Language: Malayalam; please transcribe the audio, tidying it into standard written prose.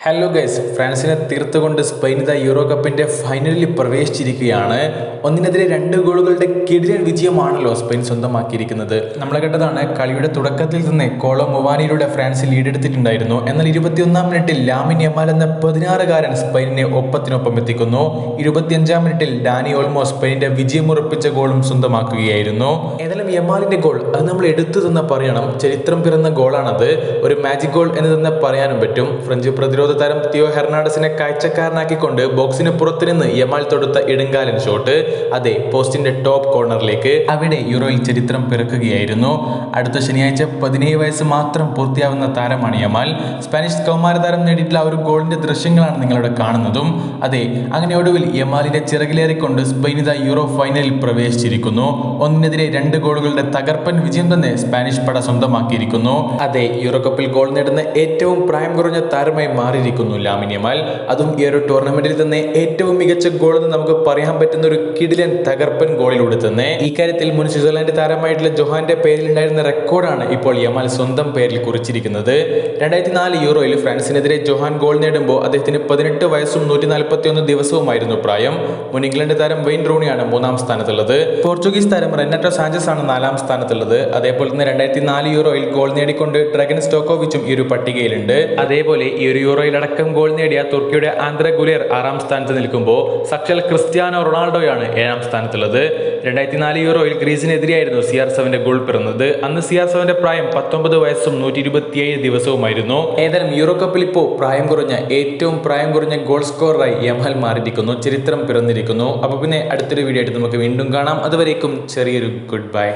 ഹലോ ഗൈസ്, ഫ്രാൻസിനെ തീർത്തുകൊണ്ട് സ്പെയിൻ ഇതാ യൂറോ കപ്പിന്റെ ഫൈനലിൽ പ്രവേശിച്ചിരിക്കുകയാണ്. ഒന്നിനെതിരെ 2 ഗോളുകളുടെ കിടിലൻ വിജയമാണല്ലോ സ്പെയിൻ സ്വന്തമാക്കിയിരിക്കുന്നത്. നമ്മളെ കേട്ടതാണ്, കളിയുടെ തുടക്കത്തിൽ തന്നെ കോളോ മൊവാനിയിലൂടെ ഫ്രാൻസ് ലീഡെടുത്തിട്ടുണ്ടായിരുന്നു. എന്നാൽ 21-ാം മിനിറ്റിൽ ലാമിൻ യമാൽ എന്ന 16-കാരൻ സ്പെയിനിനെ ഒപ്പത്തിനൊപ്പം എത്തിക്കുന്നു. 25-ാം മിനിറ്റിൽ ഡാനി ഓൾമോ സ്പെയിനിന്റെ വിജയമുറപ്പിച്ച ഗോളും സ്വന്തമാക്കുകയായിരുന്നു. ഏതായാലും യമാലിന്റെ ഗോൾ അത് നമ്മൾ എടുത്തു തന്നെ പറയണം. ചരിത്രം പിറന്ന ഗോളാണത്. ഒരു മാജിക് ഗോൾ എന്ന് തന്നെ പറയാനും പറ്റും. ഫ്രഞ്ച് പ്രതിരോധ താരം തിയോ ഹെർണാണ്ടസിനെ കാഴ്ചക്കാരനാക്കിക്കൊണ്ട് ബോക്സിന് പുറത്തു നിന്ന് യമാൽ തൊടുത്ത ഇടുങ്കാലൻ ഷോട്ട് അതെ പോസ്റ്റിന്റെ ടോപ്പ് കോർണറിലേക്ക്. അവിടെ യൂറോയിൽ ചരിത്രം പിറക്കുകയായിരുന്നു. അടുത്ത ശനിയാഴ്ച 17 വയസ്സ് മാത്രം പൂർത്തിയാവുന്ന താരമാണ് യമാൽ. സ്പാനിഷ് കൗമാര താരം നേടിയിട്ടുള്ള ഒരു ഗോളിന്റെ ദൃശ്യങ്ങളാണ് നിങ്ങളിവിടെ കാണുന്നതും. അതെ, അങ്ങനെ ഒടുവിൽ യമാലിന്റെ ചിറകിലേറിക്കൊണ്ട് സ്പെയിൻ ഇതാ യൂറോ ഫൈനലിൽ പ്രവേശിച്ചിരിക്കുന്നു. ഒന്നിനെതിരെ 2 ഗോളുകളുടെ തകർപ്പൻ വിജയം തന്നെ സ്പാനിഷ് പട സ്വന്തമാക്കിയിരിക്കുന്നു. അതെ, യൂറോ കപ്പിൽ ഗോൾ നേടുന്ന ഏറ്റവും പ്രായം കുറഞ്ഞ താരമായി മാറിയിരിക്കുന്നു ലാമിൻ യമാൽ. അതും ഈ ഒരു ടൂർണമെന്റിൽ തന്നെ ഏറ്റവും മികച്ച ഗോൾ എന്ന് നമുക്ക് പറയാൻ പറ്റുന്ന ഒരു കിടിലൻ തകർപ്പൻ ഗോളിലൂടെ തന്നെ. ഈ കാര്യത്തിൽ മുൻ സ്വിറ്റ്സർലൻഡ് താരമായിട്ടുള്ള ജോഹാന്റെ പേരിലുണ്ടായിരുന്ന റെക്കോർഡാണ് ഇപ്പോൾ യമാൽ സ്വന്തം പേരിൽ കുറിച്ചിരിക്കുന്നത്. 2004 യൂറോയിൽ ഫ്രാൻസിനെതിരെ ജോഹാൻ ഗോൾ നേടുമ്പോൾ അദ്ദേഹത്തിന് 18 വയസ്സും 141 ദിവസവുമായിരുന്നു പ്രായം. മുൻ ഇംഗ്ലണ്ട് താരം വെയിൻ റൂണിയാണ് 3-ാം സ്ഥാനത്തുള്ളത്. പോർച്ചുഗീസ് താരം റെനറ്റോ സാഞ്ചസ് ആണ് 4-ാം സ്ഥാനത്തുള്ളത്. അതേപോലെ തന്നെ 2004 യൂറോയിൽ ഗോൾ നേടിക്കൊണ്ട് ഡ്രാഗൻ സ്റ്റോക്കോവിച്ചും ഈ ഒരു പട്ടികയിലുണ്ട്. അതേപോലെ ഈ ഒരു യൂറോയിലടക്കം ഗോൾ നേടിയ തുർക്കിയുടെ ആന്ദ്രെ ഗുലേർ 6-ാം സ്ഥാനത്ത് നിൽക്കുമ്പോൾ സാക്ഷാൽ ക്രിസ്ത്യാനോ റൊണാൾഡോയാണ് 7-ാം സ്ഥാനത്തുള്ളത്. 2004 യൂറോയിൽ ഗ്രീസിനെതിരെയായിരുന്നു CR7 ഗോൾ പിറന്നത്. അന്ന് CR7 പ്രായം 19 വയസ്സും 127 ദിവസവുമായിരുന്നു. ഏതായാലും യൂറോ കപ്പിൽ ഇപ്പോൾ ഏറ്റവും പ്രായം കുറഞ്ഞ ഗോൾ സ്കോററായി യമാൽ മാറിയിരിക്കുന്നു. ചരിത്രം പിറന്നിരിക്കുന്നു. അപ്പോൾ പിന്നെ അടുത്തൊരു വീഡിയോ ആയിട്ട് നമുക്ക് വീണ്ടും കാണാം. അതുവരേക്കും ചെറിയൊരു ഗുഡ് ബൈ.